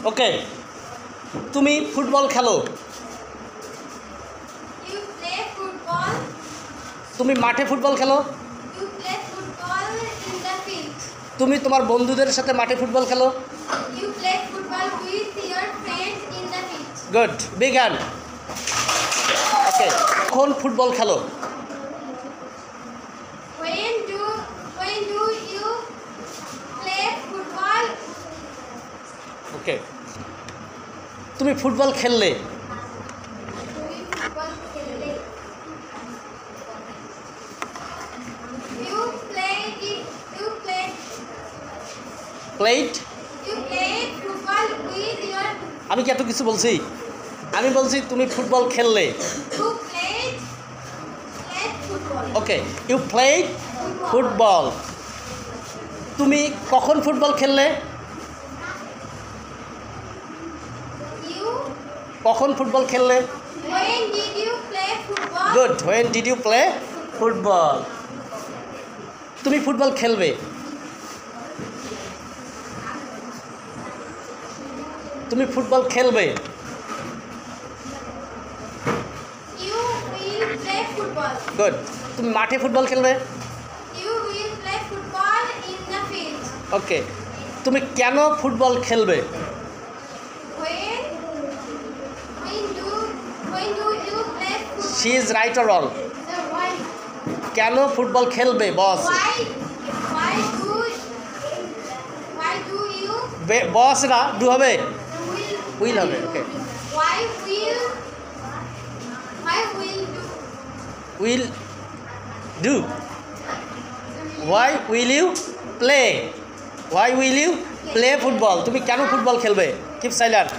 ওকে, তুমি ফুটবল খেলো। You play football. তুমি মাঠে ফুটবল খেলো। You play football in the field. তুমি তোমার বন্ধুদের সাথে মাঠে ফুটবল খেলো। You play football with your friends in the field. Good, big hand. Okay, কখন ফুটবল খেলো? When do you play football? ওকে, তুমি ফুটবল খেললে। তুমি ফুটবল খেললে। You play plate. football with your আমি কি এত কিছু বলছি? আমি বলছি তুমি ফুটবল খেললে। you played football. Okay, you played football. তুমি কখন ফুটবল খেললে? You কখন ফুটবল খেললে? when did you play football? Good, when did you play football. তুমি ফুটবল খেলবে। তুমি ফুটবল খেলবে। You will play football. Good, তুমি মাঠে ফুটবল খেলবে। You will play football in the field. ওকে, তুমি কেন ফুটবল খেলবে? When do you play football? She is right or wrong? Why কেন ফুটবল খেলবে বস? do you বস না, ডু হবে, will উইল হবে। Okay, why will do will do. Why will you play? Why will you play football? তুমি কেন football খেলবে? Keep silent.